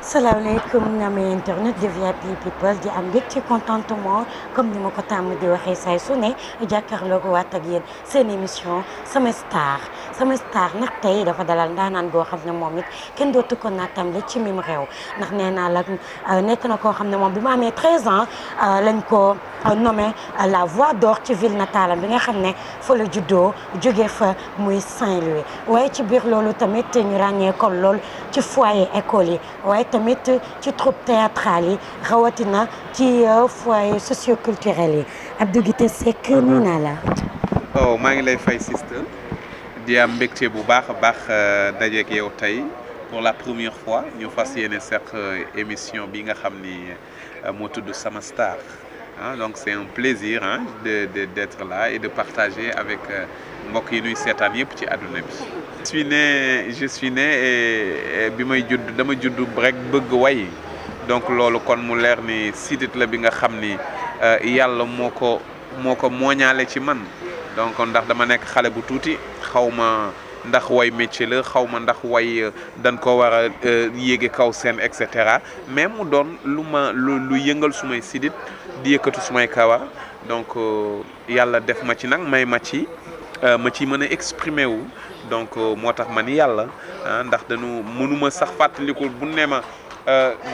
salaamaaleykum ñame internet de VIP People di am mbégte contentement comme ni ma ko tàmm di waxee say su ne jàkkaarloo ko waat ak yéen seen émission sama star nag tey dafa dalal ndaanaan goo xam ne moom it kenn dootu ko naattamle ci mim réew ndax nee naa la nekk na koo xam ne moom bi mu amee 13 ans lañ ko nommé la voix d'or ci ville natale bi nga xam ne fa la juddoo jóge fa muy Saint-Louis waaye ci biir loolu tamit ñu ràññee ko lool ci foyer école yi waaye tamit ci troupe théâtrale yi rawatina ci foyer socioculturel yi Abdou Guité Seck nuyu naa la. oh maa ngi lay fay sister di am mbégte bu baax a baax dajeeg yow tey pour la première fois ñu fas yéene seq émission bi nga xam ni moo tudd Sama Star donc c'est un plaisir d'être là et de partager avec mbokk yi nuy seetaan yëpp ci àdduna bi. je suis né et bi may judd dama judd rek bëgg way donc loolu kon mu leer ni sidit la bi nga xam ni yàlla moo ko mooñaale ci man donc ndax dama nekk xale bu tuuti xaw ma ndax way métier la xaw ma ndax way dañ ko war a yéege kaw seen et cetera mais mu doon lu yëngal sumay sidit di yëkkatu sumay kawar donc yàlla def ma ci nag may ma ci mën a exprimer wu donc moo tax ma ni yàlla ndax mënuma sax fàttaliku bu ne ma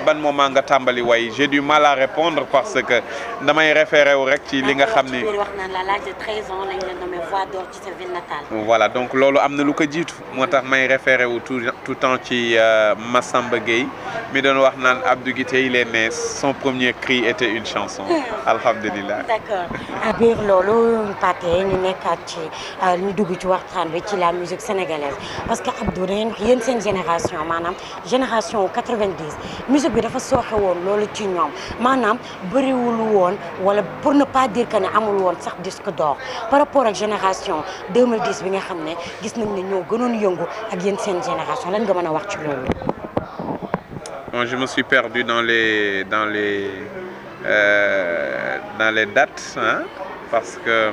ban moment nga tàmbali way j'ai du mal à répondre parce que damay référé wu rek ci li nga xam ni. wax naan la l'âge de 13 ans lañ la nommé voix d'or ci sa ville natale. voilà donc loolu am na lu ko jiitu moo tax may référé wu tout temps ci Massamba Gueye mi doon wax naan Abdou Guité il est né son premier cri était une chanson. alhamdulilah. d'accord à biir loolu Pathé ñu nekkaat ci ñu dugg ci waxtaan bi ci la musique sénégalaise parce que Abdou da ngeen wax yéen seen génération maanaam génération 90. musique bi dafa sooxe woon loolu ci ñoom maanaam bëriwul woon wala pour ne pas dire que ne amul woon sax disque d'or par rapport ak génération 2010 bi nga xam ne gis nañ ne ñoo gënoon yëngu ak yéen seen génération lan nga mën a wax ci loolu. Bon, je me suis perdu dans les dates parce que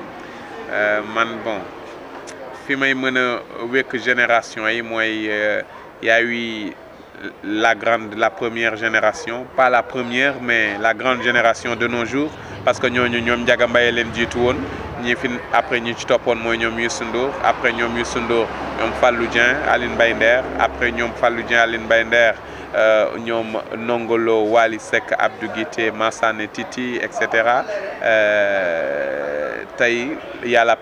man bon fi may mën a wekk génération yi mooy y a eu la première génération pas la première mais la grande génération de nos jours parce que ñooñu ñoom Ndiaga Mbaye leen jiitu woon après ñi ci toppoon mooy ñoom Youssou Ndour après ñoom Youssou Ndour ñoom Fallou Dieng Aline Mbaye Nder après ñoom Fallou Dieng Aline Mbaye Nder ñoom Nongolo Wally Seck Abdou Guité Massane Titi et cetera tey y a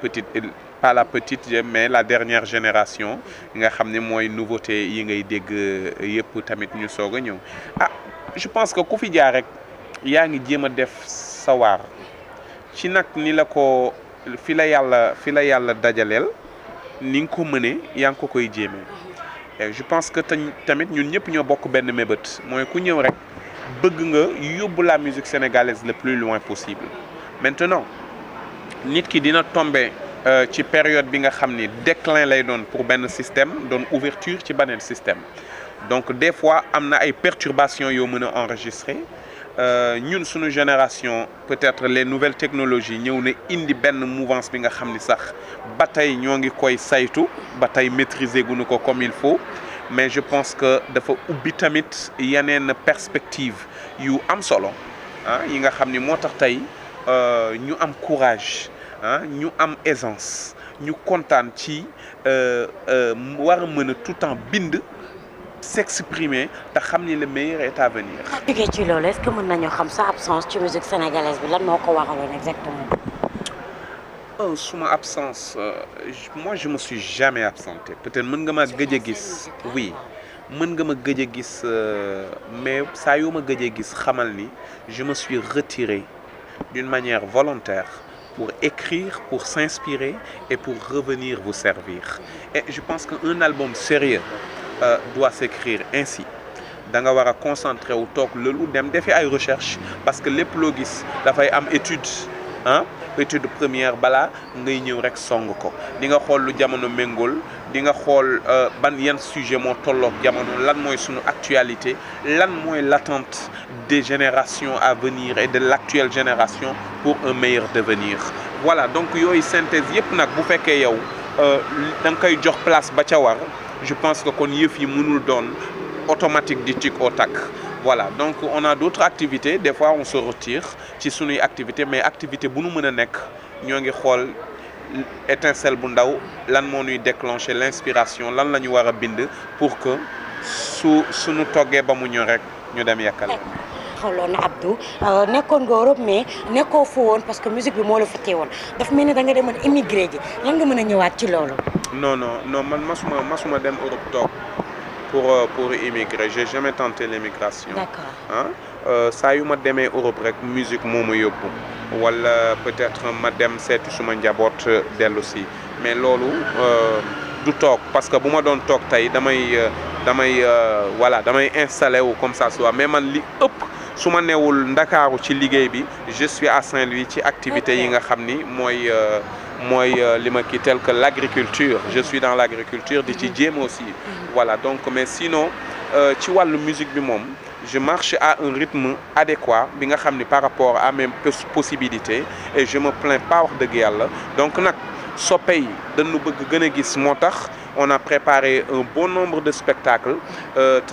pas la petite mais la dernière génération nga xam ne mooy nouveauté yi ngay dégg yëpp tamit ñu soog a ñëw je pense que ku fi jaar rek yaa ngi jéem a def sawar ci nag ni la ko fi la yàlla dajaleel ni nga ko mënee yaa ngi ko koy jéemee je pense que tamit ñun ñëpp ñoo bokk benn mébét mooy ku ñëw rek bëgg nga yóbbu la musique sénégalaise le plus loin possible maintenant nit ki dina tomber ci période bi nga xam ni déclin lay doon pour benn système doon ouverture ci beneen système donc des fois am na ay perturbations yoo mën a enregistrer ñun suñu génération peut-être les nouvelles technologies ñëw na indi benn mouvance bi nga xam ni sax ba tey ñoo ngi koy saytu ba tey maîtriser guñu ko comme il faut mais je pense que dafa ubbi tamit yeneen perspective yu am solo yi nga xam ni moo tax tey ñu am courage ñu am aisance ñu kontaan ci war a mën a tout temps bind s'exprimer te xam ni le meilleur est à venir. jógee ci loolu est-ce que mën nañoo xam sa absence ci musique sénégalaise bi lan moo ko waraloon exactement. suma absence moi je me suis jamais absenté peut-être mën nga ma gëj a gis oui mën nga ma gëj a gis mais saa yoo ma gëj a gis xamal ni je me suis retiré d'une manière volontaire. Pour écrire, pour s'inspirer et pour revenir vous servir. Et je pense qu'un album sérieux doit s'écrire ainsi. Da nga war a concentrer wu toog loolu dem defi ay recherche parce que lépp loo gis dafay am étude étude première balaa ngay ñëw rek song ko di nga xool lu jamono méngool di nga xool ban yan sujet moo tolloog jamono lan mooy sunu actualité lan mooy l'attente des générations à venir et de l'actuelle génération pour un meilleur devenir voilà donc yooyu synthèse yëpp nag bu fekkee yow da nga koy jox place ba ca war je pense que kon yëf yi mënul doon automatique di tic au tac voilà donc on a d'autres activités des fois on se retire ci sunuy activité mais activité bu nu mën a nekk ñoo ngi xool étincelle bu ndaw lan moo ñuy déclencher l'inspiration lan la ñu war a bind pour que suñu toggee ba mu ñor rek ñu dem yekkal xoloon na Abdou nekkoon nga Europe mais nekkoo fu woon parce que musique bi moo la fa teewoon daf mel ni da nga demoon immigré ji lan nga mën a ñëwaat ci loolu non man masuma dem Europe toog pour immigrer j'ai jamais tenté l'immigration d'accord saa yu ma demee Europe rek musique moo ma yóbbu wala peut-être ma dem seeti suma njaboot dellu si mais loolu du toog parce que bu ma doon toog tey damay installé wu comme ça soit mais man li ëpp su ma newul Ndakaaru ci liggéey bi je suis à Saint-Louis ci activité yi nga xam ni mooy li ma kii tel que l'agriculture je suis dans l'agriculture di ci jéem aussi voilà donc mais sinon ci wàllu musique bi moom je marche à un rythme adéquat bi nga xam ni par rapport à mes possibilités et je me plains pas wax dëgg yàlla donc nag soppe yi dañu bëgg gën a gis moo tax on a préparé un bon nombre de spectacles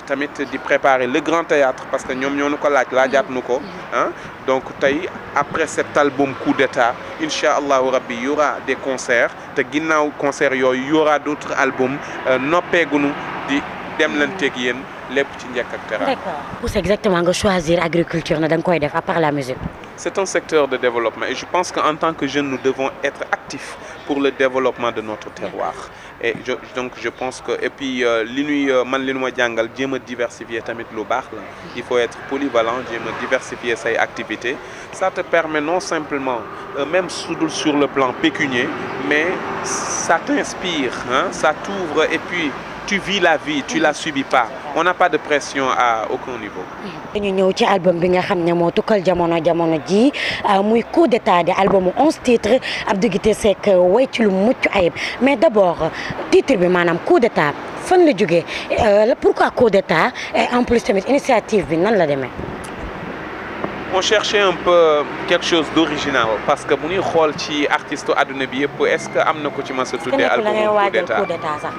tamit di préparer le grand théâtre parce que ñoom ñoo nu ko laajaat nu ko ah donc tey après cet album coup d'état incha allahu rabbi y aura des concerts te ginnaaw concerts yooyu y aura d'autres albums noppeegunu di dem leen teg yéen lépp ci njëkk ak teraanga. D'accord. Pour exactement nga choisir agriculture na da nga koy def à part la musique. C'est un secteur de développement et je pense qu'en tant que jeunes nous devons être actifs pour le développement de notre terroir et donc je pense que et puis li nu ma jàngal jéem a diversifier tamit lu baax la il faut être polyvalent jéem a diversifier say activités ça te permet non simplement même sudul sur le plan pécunier mais ça t'inspire hein ça t'ouvre et puis tu vis la vie tu la subis pas on n'a pas de pression à aucun niveau. dañu ñëw ci album bi nga xam ne moo tukkal jamono ji muy coup d'état di album 11 titres Abdou Guité Seck way ci lu mucc ayib mais d'abord titre bi maanaam coup d'état fan la jógee pourquoi coup d'état et en plus tamit initiative bi nan la demee. on cherchait un peu quelque chose d'original parce que bu ñuy xool ci artiste àdduna bi yëpp est-ce que am na ko ci mës a tuddee album coup d'état sax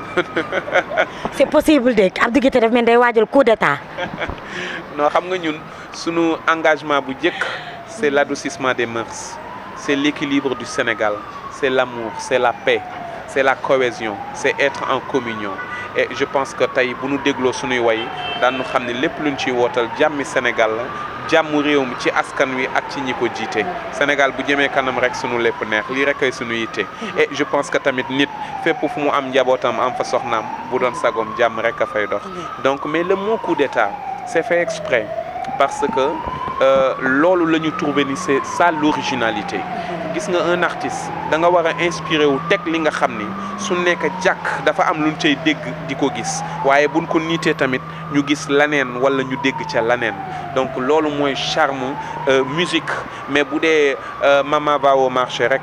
c'est possible de Abdou Guité daf mel day waajal coup d'état non xam nga ñun sunu engagement bu njëkk c'est l'adoucissement des mœurs c'est l'équilibre du Sénégal c'est l'amour c'est la paix c'est la cohésion c'est être en communion et je pense que tey bu ñu dégloo sunuy way daan ñu xam ne lépp luñ ciy wootal jàmmi Sénégal la jàmm réew mi ci askan wi ak ci ñi ko jiite Sénégal bu jëmee kanam rek sunu lépp neex lii rek ay sunu yitte et je pense que tamit nit fépp fu mu am njabootam am fa soxnaam bu doon sagom jàmm rek a fay dox donc mais le mot coup d'état c'est fait exprès parce que loolu la ñu trouvé ni c'est ça l'originalité gis nga un artiste da nga war a inspiré wu teg li nga xam ni su nekk jàkk dafa am luñ cay dégg di ko gis waaye buñ ko niitee tamit ñu gis laneen wala ñu dégg ca laneen donc loolu mooy charme musique mais bu dee Maman va au marché rek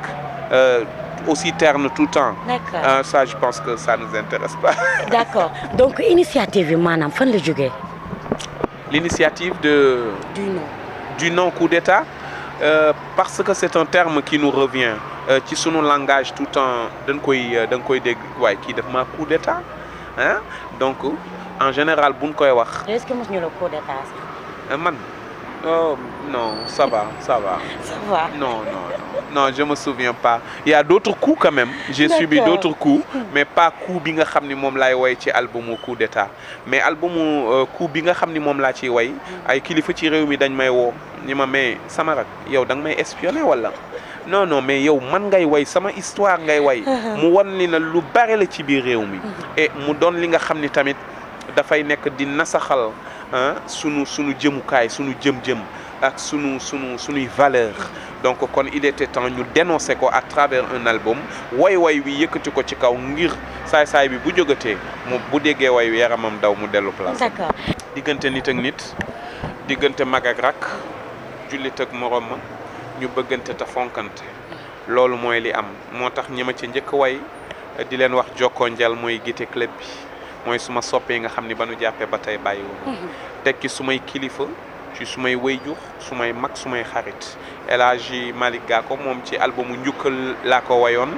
aussi terne tout le temps. D'accord. Ça je pense que ça nous intéresse pas. D'accord donc initiative bi maanaam fan la jógee. L'initiative du nom coup d'état parce que c'est un terme qui nous revient ci sunu langage tout le temps da nga koy dégg waaye kii def ma coup d'état hein donc en général buñ koy wax. est-ce que mos ñu la coup d'état sax. man oh non ça va. Ça va. Non, je me souviens pas. Il y a d'autres coups quand même. J'ai subi d'autres coups, mais pas coup bi nga xam ni moom laay woy ci albumu coup d'état mais albumu coup bi nga xam ni moom laa ciy woy ay kilifa ci réew mi dañ may woo ni ma mais sama rak yow da nga may espionner wala non mais yow man ngay woy sama histoire ngay woy mu wan li na lu bare la ci biir réew mi et mu doon li nga xam ni tamit dafay nekk di nasaxal sunu jëmukaay sunu jëm-jëm ak sunuy valeur donc kon il était temps ñu dénoncer ko à travers un album way wi yëkkati ko ci kaw ngir saay bi bu jógatee mu bu déggee way wi yaramam daw mu dellu place. D'accord. diggante nit ak nit diggante mag ak rak jullit ak morom ma ñu bëggante te fonkante loolu mooy li am moo tax ñi ma ci njëkk way di leen wax jokkoo njal mooy Guité Club bi mooy suma soppee nga xam ni ba nu jàppee ba tey bàyyiwuma tekki sumay kilifa ci sumay wayjur sumay mag sumay xarit El Hadji Malick Gakou moom ci albumu njukkal laa ko wayoon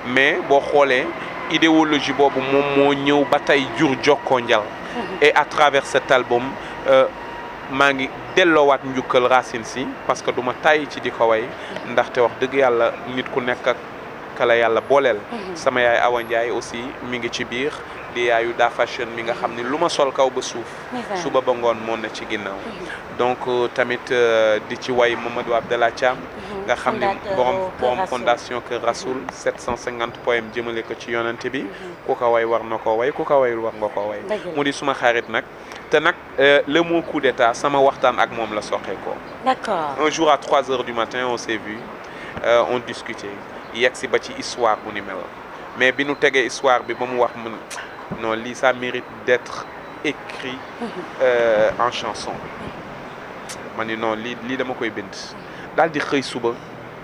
mais boo xoolee idéologie boobu moom moo ñëw ba tey jur jokkoo njal et à travers cet album maa ngi delloowaat njukkal Racine Sy parce que du ma tàyyi ci di ko way ndaxte wax dëgg yàlla nit ku nekk ak kala yàlla booleel sama yaay Awa Ndiaye aussi mi ngi ci biir di yaayu Da Fashion mi nga xam ni lu ma sol kaw ba suuf suba ba ngoon moo na ci ginnaaw donc tamit di ci way Mamadou Abdallah Thiam nga xam ni borom fondation Kër Rasoul 750 poèmes jëmale ko ci yonante bi ku ko way war na koo way ku ko wayul war nga koo way mu di suma xarit nag te nag le mot coup d'état sama waxtaan ak moom la soxee ko d'accord un jour à 3 heures du matin on s'est vu on discutait yegg si ba ci histoire bu ni mel mais bi nu tegee histoire bi ba mu wax mun non lii ça mérite d'être écrit en chanson ma ni non lii dama koy bind daal di xëy suba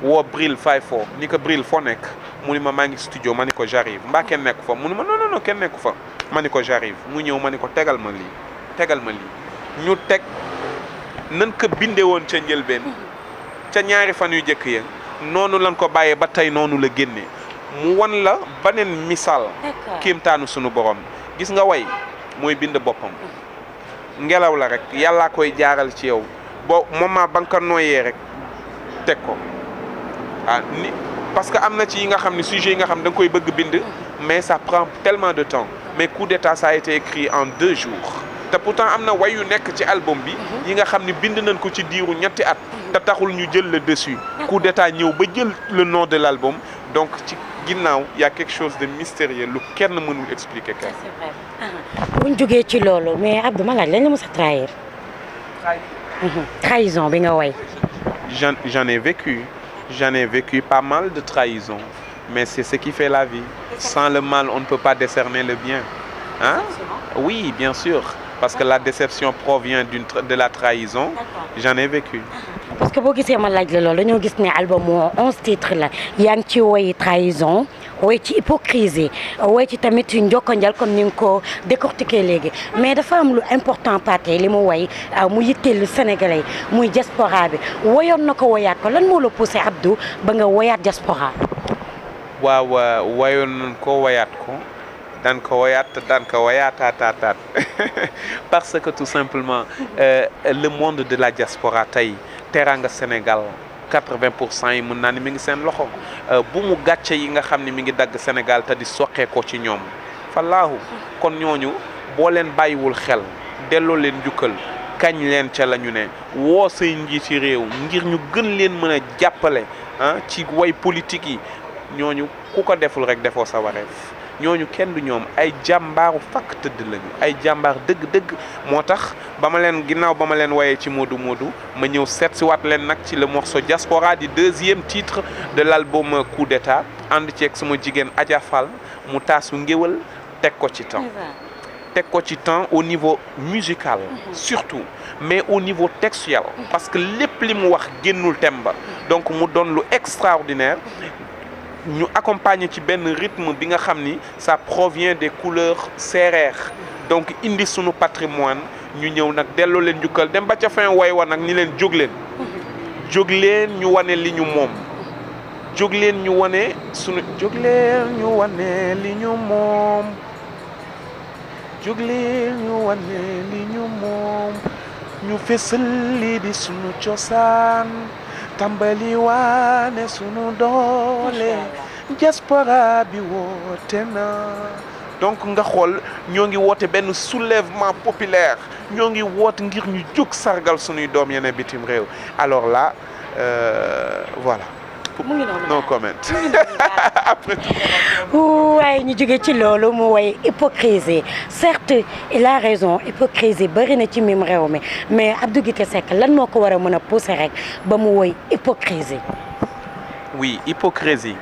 woo Bril 54 ni ko Bril foo nekk mu ni ma maa ngi studio ma ni ko j'arrive mbaa kenn nekku fa mu ni ma non kenn nekku fa ma ni ko j'arrive mu ñëw ma ni ko tegal ma lii ñu teg nan ko binde woon ca njëlbeen ca ñaari fan yu jëkk ya noonu lan ko bàyyee ba tey noonu la génnee mu wan la beneen misaal kéemtaanu sunu borom gis nga way mooy bind boppam ngelaw la rek yàllaa koy jaaral ci yow boo moment ba nga ko nooyee rek teg ko ni parce que am na ci yi nga xam ne sujet yi nga xam da nga koy bëgg bind mais ça prend tellement de temps mais coup d'état ça a été écrit en 2 jours te pourtant am na way yu nekk ci album bi yi nga xam ne bind nañ ko ci diiru ñetti at te taxul ñu jël le dessus coup d'état ñëw ba jël le nom de l'album donc ci ginnaaw y a quelque chose de mystérieux lu kenn mënul expliquer kenn. c'est vrai bu ñu jógee ci loolu mais Abdou ma laaj lañ la mos a trahir. trahison bi nga way. j'en ai vécu pas mal de trahison mais c'est ce qui fait la vie sans le mal on ne peut pas décerner le bien hein oui bien sûr parce que la déception provient de la trahison j'en ai vécu parce que boo gisee ma laaj la loolu dañoo gis ne album moo 11 titres la yaa ngi ci woy trahison woy ci hypocrisie woy ci tamit njokkanjal comme ni nga ko décortiquer léegi mais dafa am lu important Pathé li mu woy mu yitteelu Sénégalais muy diaspora bi woyoon na ko woyaat ko lan moo la poussé Abdou ba nga woyaat diaspora. waaw woyoon nañ ko woyaat ko daan ko woyaataataataat parce que tout simplement le monde de la diaspora tey Teranga Sénégal 80% yi mën naa ni mi ngi seen loxo bu mu gàcce yi nga xam ne mi ngi dagg Sénégal te di soqee ko ci ñoom fallaahu kon ñooñu boo leen bàyyiwul xel delloo leen njukkal kañ leen ca la ñu ne woo say njiiti réew ngir ñu gën leen mën a jàppale ci way politique yi ñooñu ku ko deful rek defoo sa wareef ñooñu kenn du ñoom ay jàmbaaru fakk tëdd lañu ay jàmbaar dëgg-dëgg moo tax ba ma leen ginnaaw ba ma leen woyee ci Modou ma ñëw seet si waat leen nag ci le morceau Diaspora di 2e titre de l'album Coup d'état ànd ceeg sama jigéen Adja Fall mu taasu ngéwal teg ko ci temps au niveau musical surtout mais au niveau textuel parce que lépp li mu wax génnul thème ba donc mu doon lu extraordinaire ñu accompagner ci benn rythme bi nga xam ni ça provient des couleurs sérères donc indi sunu patrimoine ñu ñëw nag delloo leen njukkal dem ba ca fin way wa nag ni leen jóg leen ñu wane li ñu moom jóg leen ñu wane sunu jóg leen ñu wane li ñu moom jóg leen ñu wane li ñu moom ñu fésal li di sunu cosaan tàmbali waane sunu doole diaspora bi woote na donc nga xool ñoo ngi woote benn soulèvement populaire ñoo ngi woote ngir ñu jóg sargal sunuy doom yeneen bitim réew alors là voilà mu ngi noonu no comment après waaye ñu jóge ci loolu mu woy hypocrisie certes il a raison hypocrisie bëri na ci mim réew mi mais Abdou Guité Seck lan moo ko war a mën a pousser rek ba mu woy hypocrisie. oui hypocrisie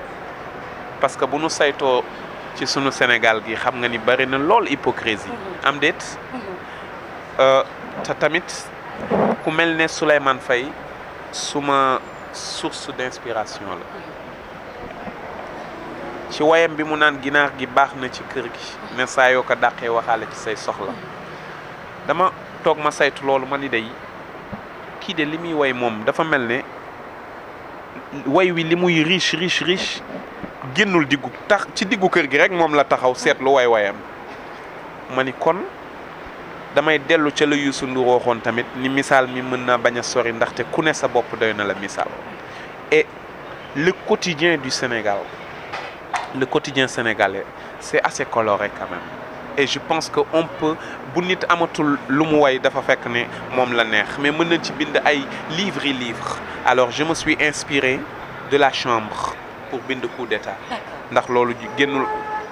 parce que bu nu saytoo ci sunu Sénégal gi xam nga ni bëri na lool hypocrisie am déet te tamit ku mel ne Souleymane Faye suma source d'inspiration la ci wayam bi mu naan ginaar gi baax na ci kër gi ne saa yoo ko dàqee waxaale ci say soxla dama toog ma saytu loolu ma ni day kii de li muy way moom dafa mel ne way wi li muy riche génnul diggu tax ci diggu kër gi rek moom la taxaw seetlu wayam ma ni kon damay dellu ca la Youssou Ndour waxoon tamit ni misaal mi mën naa bañ a sori ndaxte ku ne sa bopp doy na la misaal et le quotidien du Sénégal le quotidien sénégalais c'est assez coloré quand même et je pense que on peut bu nit amatul lu mu way dafa fekk ne moom la neex mais mën nañ ci bind ay livre alors je me suis inspiré de la chambre pour bind coup d'état ndax loolu génnul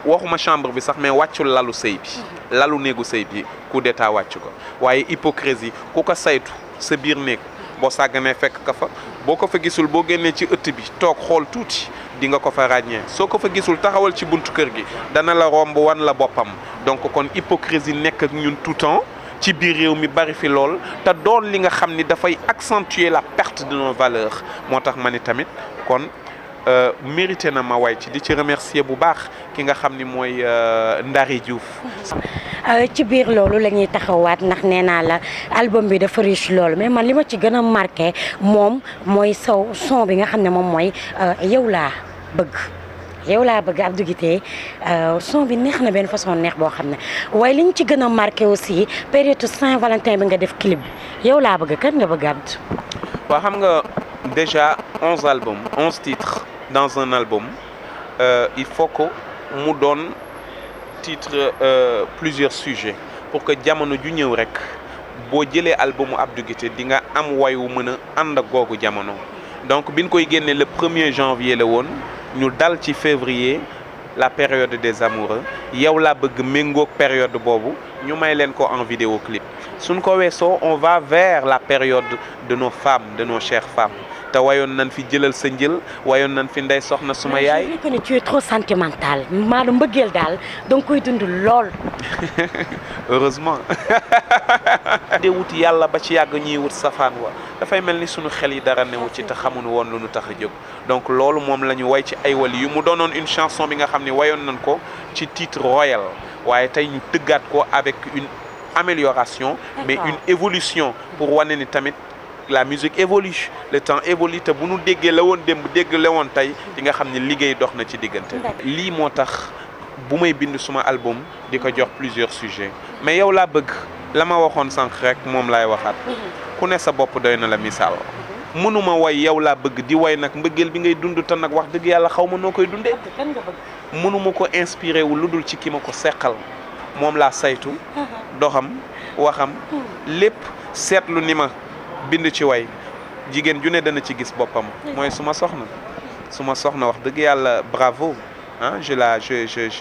waxuma chambre bi sax mais wàccul lalu sëy bi lalu néegu sëy bi coup d'état wàcc ko waaye hypocrisie ku ko saytu sa biir néeg boo sàgganee fekk ka fa boo ko fa gisul boo génnee ci ëtt bi toog xool tuuti di nga ko fa ràññee soo ko fa gisul taxawal ci buntu kër gi dana la romb wan la boppam donc kon hypocrisie nekk ak ñun tout temps ci biir réew mi bari fi lool te doon li nga xam ni dafay accentuer la perte de nos valeurs moo tax ma ni tamit kon mérité na ma way ci di ci remercier bu baax ki nga xam ni mooy Ndari Diouf. ci biir loolu la ñuy taxawaat ndax nee naa la album bi dafa riche loolu mais man li ma ci gën a marqué moom mooy son bi nga xam ne moom mooy yow laa bëgg Abdou Guité son bi neex na benn façon neex boo xam ne waaye li ñu ci gën a marqué aussi période Saint-Valentin bi nga def clip bi yow laa bëgg kan nga bëgg Abdou. waaw xam nga déjà 11 albums 11 titres dans un album il faut que mu doon titre plusieurs sujets pour que jamono ju ñëw rek boo jëlee albumu Abdou Guité di nga am way wu mën a ànd ak googu jamono donc biñ koy génnee le 1er janvier la woon ñu dal ci février la période des amoureux yow laa bëgg méngoog période boobu ñu may leen ko en vidéoclip suñ ko weesoo on va vers la période de nos femmes de nos chères femmes te wayoon nañ fi jëlal sa njël wayoon nañ fi ndey soxna suma yaay. je sais que tu es trop sentimental maanaam mbëggeel daal danga koy dund lool. heureusement. de wut yàlla ba ci yàgg ñuy wut safaan wa dafay mel ni sunu xel yi dara newu ci te xamuñu woon lu nu tax a jóg donc loolu moom la ñu way ci ay wali yu mu doonoon une chanson bi nga xam ne wayoon nañ ko ci titre royal waaye tey ñu tëggaat ko avec une amélioration mais une évolution pour wane ni tamit la musique évolue le temps évolue te bu nu déggee la woon démb dégg la woon tey di nga xam ne liggéey dox na ci diggante lii moo tax bu may bind suma album di ko jox plusieurs sujets mais yow laa bëgg la ma waxoon sànq rek moom laay waxaat ku ne sa bopp doy na la misaal mënuma way yow laa bëgg di way nag mbëggeel bi ngay dund te nag wax dëgg yàlla xaw ma noo koy dundee mënuma ko inspiré wu lu dul ci ki ma ko seqal moom laa saytu doxam waxam lépp seetlu ni ma bind ci way jigéen ju ne dana ci gis boppam mooy suma soxna wax dëgg yàlla bravo hein, je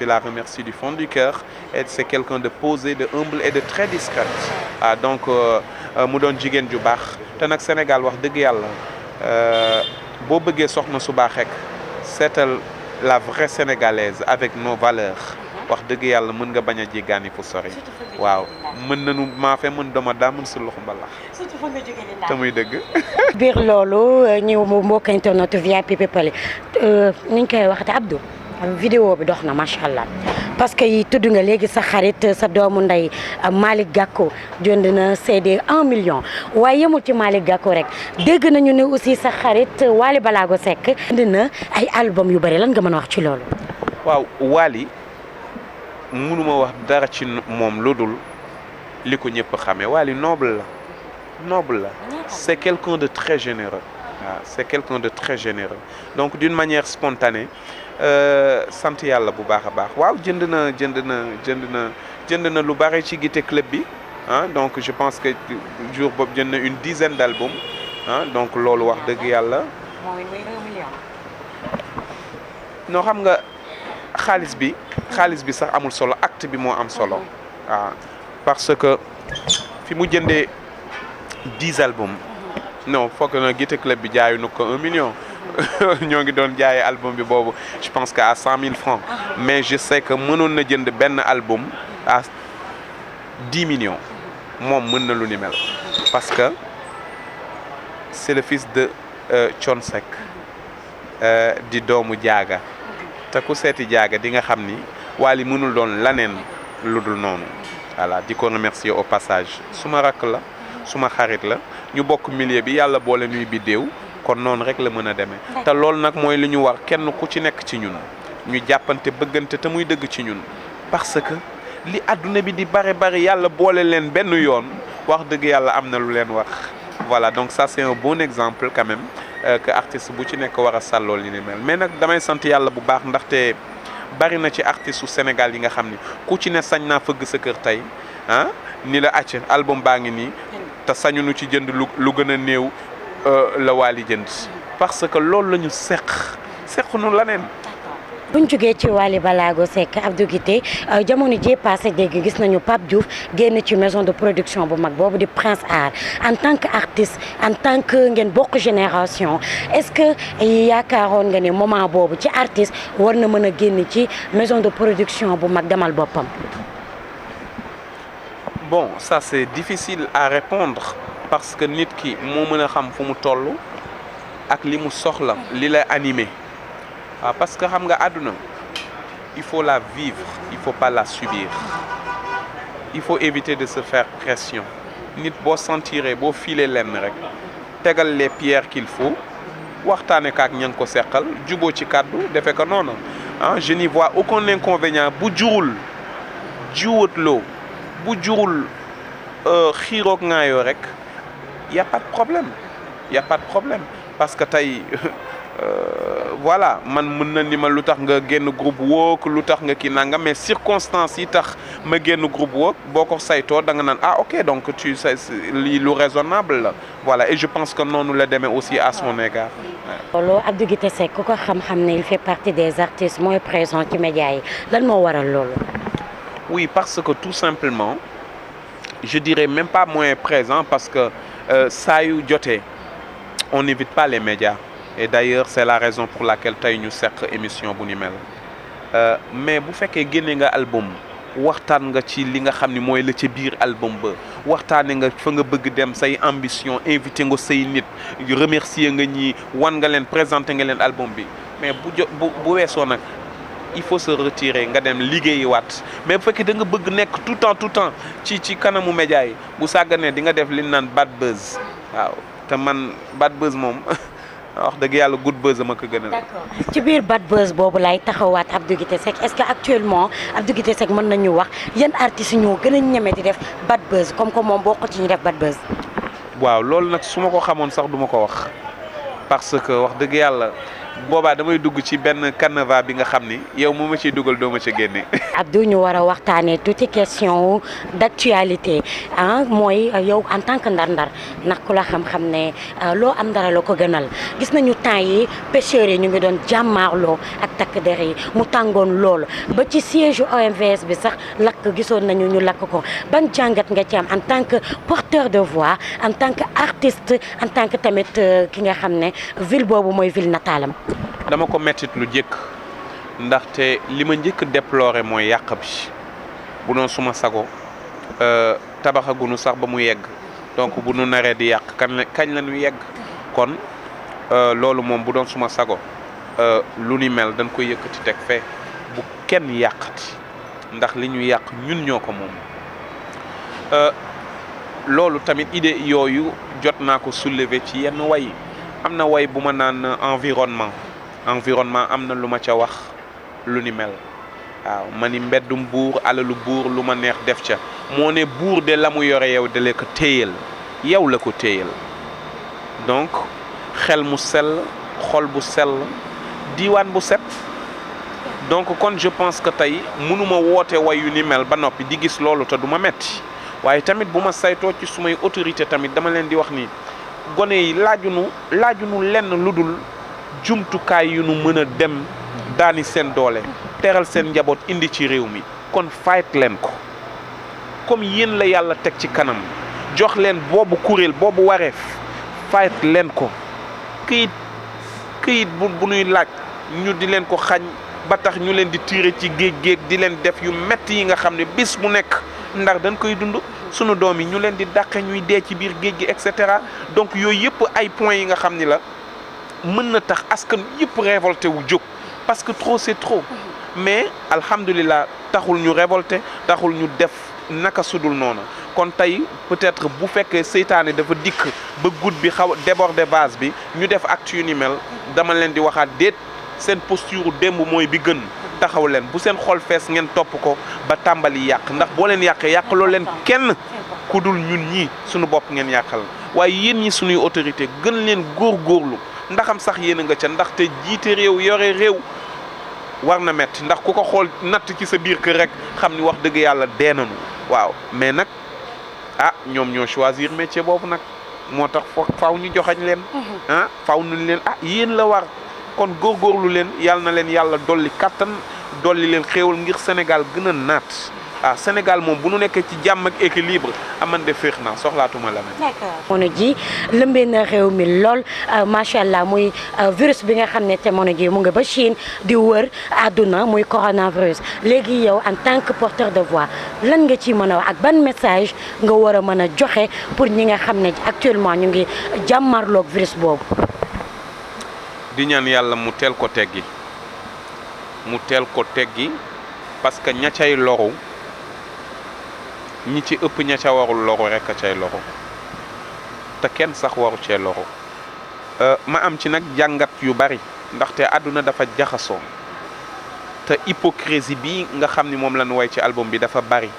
la remercie du fond du cœur et c'est quelqu'un de posé de humble et de très discrète donc mu doon jigéen ju baax te nag Sénégal wax dëgg yàlla boo bëggee soxna su baax rek seetal la vraie sénégalaise avec nos valeurs wax dëgg yàlla mën nga bañ a jéggaani fu sori waaw mën nañu maafe mën doma daa mën su loxo mbalax te muy dëgg biir loolu ñëw mbokk internet VIP People ni ñu koy waxate Abdou vidéo bi dox na macha allah parce que yi tudd nga léegi sa xarit sa doomu ndey Malick Gakou jënd na CD 1 million waaye yemul ci Malick Gakou rek dégg nañu ne aussi sa xarit Wally Ballago Seck jënd na ay album yu bari lan nga mën a wax ci loolu. waaw Wally mënuma wax dara ci moom lu dul li ko ñëpp xamee Wally noble la c'est quelqu'un de très généreux waaw c'est quelqu'un de très généreux donc d'une manière spontanée sant yàlla bu baax a baax waaw jënd na lu bari ci Guité Club bi donc je pense que jour boobu jënd na une dizaine d'albums donc loolu wax dëgg yàlla non xam nga xaalis bi sax amul solo acte bi moo am solo waaw parce que fi mu jëndee 10 albums non foog na Guité Club bi jaayu na ko 1 million ñoo ngi doon jaayee album bi boobu je pense que à 100 000 francs mais je sais que mënoon na jënd benn album à 10 millions moom mën na lu ni mel parce que c'est le fils de Thione Seck di doomu Jaaga te ku seeti jaaga di nga xam ni Wally mënul doon laneen lu dul noonu voilà di ko remercier au passage suma rakk la suma xarit la ñu bokk milieu bi yàlla boole ñuy biddéew kon noonu rek la mën a demee te loolu nag mooy li ñu war kenn ku ci nekk ci ñun ñu jàppante bëggante te muy dëgg ci ñun parce que li àdduna bi di bari yàlla boole leen benn yoon wax dëgg yàlla am na lu leen wax voilà donc ça c'est un bon exemple quand même que artiste bu ci nekk war a sàlloo li ni mel mais nag damay sant yàlla bu baax ndaxte bari na ci artiste su Sénégal yi nga xam ni ku ci ne sañ naa fëgg sa kër tey ah ni la acc album baa ngi nii te sañunu ci jënd lu gën a néew la Wally jënd parce que loolu la ñu sequnu leneen. buñ jógee ci Wally Ballago Seck Abdou Guité jamono ji passé dégg gis nañu Pape Diouf génn ci maison de production bu mag boobu di Prince Art en tant que artiste en tant que ngeen bokk génération est-ce que yaakaaroon nga ne moment boobu ci artiste war na mën a génn ci maison de production bu mag demal boppam. Bon ça c'est difficile à répondre parce que nit ki moo mën a xam fu mu toll ak li mu soxla li lay animé. Ah, parce que xam nga àdduna il faut la vivre il faut pas la subir il faut éviter de se faire pression nit boo sentiree boo filer lenn rek tegal les pierres qu'il faut waxtaane kaak ña ngi ko seqal juboo ci kàddu defe ko noonu ah je n'y vois aucun inconvénient bu jurul jiwatloo bu jurul xiiroog ngaayoo rek y a pas de problème parce que tey voilà man mën na ni ma lu tax nga génn groupe wook lu tax nga kii nanga mais circonstances yi tax ma génn groupe wook boo ko saytoo da nga naan ah ok donc tu sais lii lu raisonnable la voilà et je pense que noonu la demee aussi à son égard. loolu Abdou Guité Seck ku ko xam-xam ne il fait partie des artistes mooy présent ci médias yi lan moo waral loolu. oui parce que tout simplement je dirais même pas moins présent parce que saa yu jotee on n'évite pas les médias. Et d'ailleurs c'est la raison pour laquelle tey ñu seq émission bu ni mel mais bu fekkee génne nga album waxtaan nga ci li nga xam ni mooy la ca biir album ba waxtaane nga fa nga bëgg dem say ambition invité nga say nit remercier nga ñi wan nga leen présenter nga leen album bi mais bu weesoo nag il faut se retirer nga dem liggéeyiwaat mais bu fekkee da nga bëgg nekk tout le temps ci kanamu média yi bu sàgganee di nga def li ñu naan bad buzz waaw te man bad buzz moom wax dëgg yàlla good buzz ma ko gënal. d'accord ci biir bad buzz boobu lay taxawaat Abdou Guité Seck est-ce que actuellement Abdou Guité Seck mën nañu wax yan artistes ñoo gën a ñeme di def bad buzz comme que moom bokk ci ñu def bad buzz. waaw loolu nag su ma ko xamoon sax duma ko wax parce que wax dëgg yàlla boobaa damay dugg ci benn canevas bi nga xam ni yow mu ma ciy dugal doo ma ca génne. Abdou ñu war a waxtaanee tuuti question d'actualité ah mooy yow en tant que ndar-ndar ndax ku la xam-xam ne loo am dara la ko gënal gis nañu temps yi pêcheurs yi ñu ngi doon jàmmaarloo ak takk der yi mu tàngoon lool ba ci siège OMVS bi sax lakk gisoon nañu ñu lakk ko ban jàngat nga ci am en tant que porteur de voix en tant que artiste en tant que tamit ki nga xam ne ville boobu mooy ville nataalam. dama ko mettit lu jëkk ndaxte li ma njëkk déplorer mooy yàq bi bu doon suma sago tabaxagunu sax ba mu yegg donc bu nu naree di yàq kañ la ñu yegg kon loolu moom bu doon suma sago lu ni mel dañ koy yëkkati teg fee bu kenn yàqati ndax li ñu yàq ñun ñoo ko moom loolu tamit idée yooyu jot naa ko soulever ci yenn way am na way bu ma naan environnement am na lu ma ca wax lu ni mel waaw ma ni mbeddum buur alalu buur lu ma neex def ca moo ne buur de la mu yore yow de la ko téyal yow la ko téyal donc xel mu sell xol bu sell diiwaan bu set donc kon je pense que tey mënuma woote way yu ni mel ba noppi di gis loolu te du ma metti waaye tamit bu ma saytoo ci sumay autorité tamit dama leen di wax ni gone yi laajunu lenn lu dul jumtukaay yu nu mën a dem daani seen doole teral seen njaboot indi ci réew mi kon fayet leen ko comme yéen la yàlla teg ci kanam jox leen boobu kuréel boobu wareef fayet leen ko këyit bu nuy laaj ñu di leen ko xañ ba tax ñu leen di tiire ci géej di leen def yu metti yi nga xam ne bis bu nekk ndax dañ koy dund sunu doom yi ñu leen di dàqe ñuy dee ci biir géej gi et cetera donc yooyu yëpp ay points yi nga xam ni la mën na tax askan yëpp révolté wu jóg parce que trop c'est trop mais alhamdulilah taxul ñu révolté taxul ñu def naka sudul noonu kon tey peut-être bu fekkee seytaane dafa dikk ba goutte bi xaw déborder vase bi ñu def acte yu ni mel dama leen di waxaat déet seen posture démb mooy bi gën taxaw leen bu seen xol fees ngeen topp ko ba tàmbali yàq ndax boo leen yàqee yàqaloo leen kenn ku dul ñun ñi suñu bopp ngeen yàqal waaye yéen ñi suñuy autorité gën leen góorgóorlu ndaxam sax yéen a nga ca ndaxte jiite réew yore réew war na metti ndax ku ko xool natt ci sa biir kër rek xam ni wax dëgg yàlla dee nañu waaw mais nag ah ñoom ñoo choisir métier boobu nag moo tax faaw ñu joxañ leen ah faaw nañ leen ah yéen la war kon góorgóorlu leen yàlla na leen yàlla dolli kattan dolli leen xéewal ngir Sénégal gën a naat ah Sénégal moom bu nu nekkee ci jàmm ak équilibre aman de féex naa soxlaatuma la mel. jamono ji lëmbee na réew mi lool macha allah muy virus bi nga xam ne jamono ji mu nga ba Chine di wër àdduna muy coronavirus léegi yow en tant que porteur de voix lan nga ci mën a wax ak ban message nga war a mën a joxe pour ñi nga xam ne actuellement ñu ngi jàmmarloog virus boobu. di ñaan yàlla mu teel ko teggi parce que ña cay loru ñi ci ëpp ña ca warul loru rek a cay loru te kenn sax waru cee loru ma am ci nag jàngat yu bari ndaxte àdduna dafa jaxasoo te hypocrisie bi nga xam ni moom lañu way ci album bi dafa bari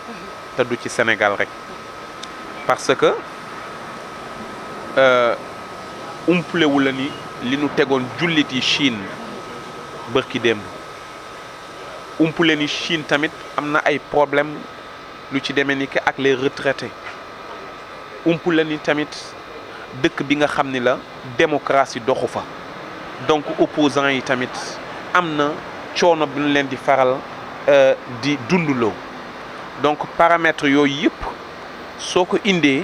te du ci Sénégal rek parce que umplewu la ni li nu tegoon jullit yi Chine bërki démb umpule ni Chine tamit am na ay problème lu ci demee ni que ak les retraités umpule ni tamit dëkk bi nga xam ni la démocratie doxu fa donc opposants yi tamit am na coono bi ñu leen di faral di dunduloo donc paramètres yooyu yëpp soo ko indee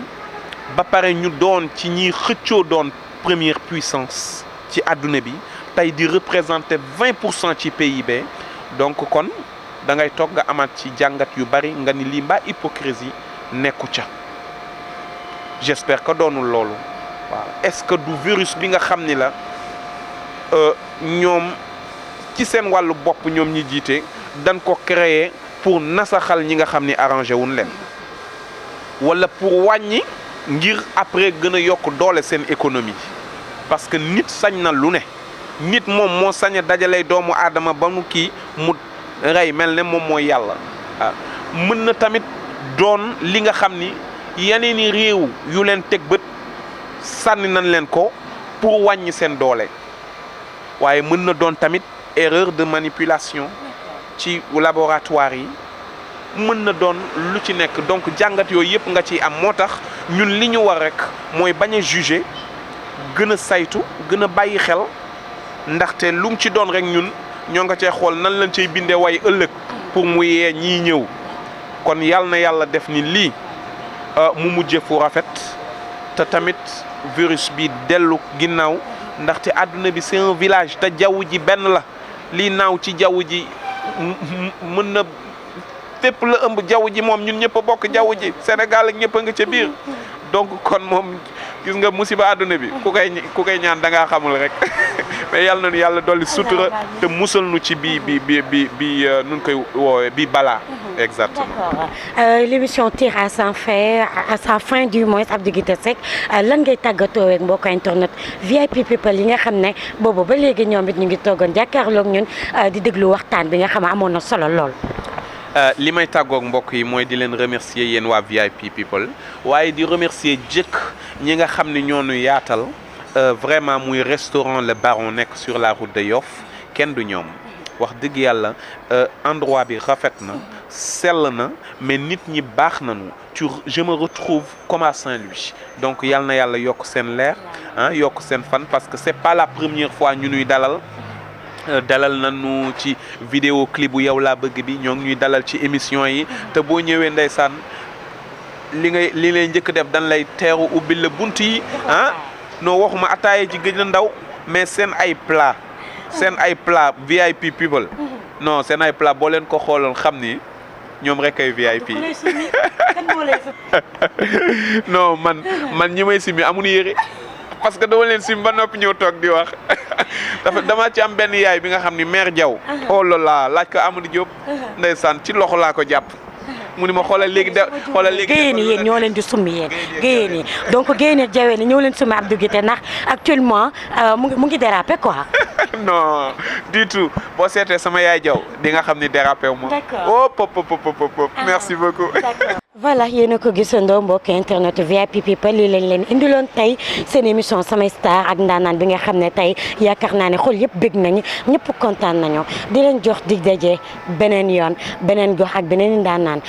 ba pare ñu doon ci ñiy xëccoo doon première puissance ci àdduna bi tey di représenter 20% ci PIB donc kon da ngay toog nga amaat ci jàngat yu bari nga ni lii mbaa hypocrisie nekku ca j'espère que doonul loolu waaw est-ce que du virus bi nga xam ni la ñoom ci seen wàllu bopp ñoom ñi jiite dañ ko créer pour nasaxal ñi nga xam ni arrangé wuñ leen wala pour wàññi ngir après gën a yokk doole seen économie parce que nit sañ na lu ne nit moom moo sañ a dajalay doomu aadama ba mu kii mu rey mel ne moom mooy yàlla waaw mën na tamit doon li nga xam ni yeneeni réew yu leen teg bët sànni nañ leen ko pour wàññi seen doole waaye mën na doon tamit erreur de manipulation ci laboratoire yi mën na doon lu ci nekk donc jàngat yooyu yëpp nga ciy am moo tax ñun li ñu war rek mooy bañ a juger gën a saytu gën a bàyyi xel ndaxte lu mu ci doon rek ñun ñoo nga cee xool nan lañ cay bindee way ëllëg pour mu yee ñii ñëw kon yàlla na yàlla def ni lii mu mujje fu rafet te tamit virus bi dellu ginnaaw ndaxte àdduna bi c'est un village te jaww ji benn la lii naaw ci jaww ji mën na fépp la ëmb jaww ji moom ñun ñëpp a bokk jaww ji Sénégal ak ñëpp a nga ca biir donc kon moom gis nga musiba àdduna bi ku koy ñaan da ngaa xamul rek mais yàlla nañu yàlla dolli sutura te musal nu ci bi nun koy woowee bi balaa exactement. D'accord. L'émission tire à sa fin du mois Abdou Guité Seck lan ngay tàggatoo ak mbokk internet VIP people yi nga xam ne boobu ba léegi ñoom it ñu ngi toogoon jàkkaarloog ñun di déglu waxtaan bi nga xam ne amoon na solo lool. li may tàggoog mbokk yi mooy di leen remercier yéen waa VIP people waaye di remercier jëkk ñi nga xam ne ñoo nu yaatal vraiment muy restaurant Le Baron nekk sur la route de Yoff kenn du ñoom wax dëgg yàlla endroit bi rafet na sell na mais nit ñi baax nañu je me retrouve comme à Saint-Louis donc yal na yàlla yokk seen leer ah yokk seen fan parce que c'est pas la première fois ñu nuy dalal nañu ci vidéo clip bu yow laa bëgg bi ñoo ngi ñuy dalal ci émission yi te boo ñëwee ndeysaan li lay njëkk def dañ lay teeru ubbil la bunt yi ah non waxuma ataaya ci gëj na ndaw mais seen ay plat VIP people non seen ay plat boo leen ko xooloon xam ni ñoom rek ay VIP non man ñi may simi amuñu yére parce que dama leen sim ba noppi ñëw toog di wax dama ci am benn yaay bi nga xam ni mère Diaw. oh là là laaj ko Amadou Diop. ndeysaan ci loxo laa ko jàpp. mu ni ma xoolal léegi géyéen yi yéen ñoo leen di summi yéen géyéen yi donc géyéen ak jaween yi ñoo leen summi Abdou Guité ndax actuellement mu ngi dérapé quoi. non du tout boo seetee sama yaay Diaw di nga xam ni dérapé wu ma. d'accord oh merci beaucoup. voilà yéen a ko gisandoo mbokk internet VIP People lii lañ leen indiloon tey seen émission samay star ak ndaanaan bi nga xam ne tey yaakaar naa ne xol yëpp bég nañu ñëpp kontaan nañu di leen jox dig daje beneen yoon beneen gox ak beneen ndaanaan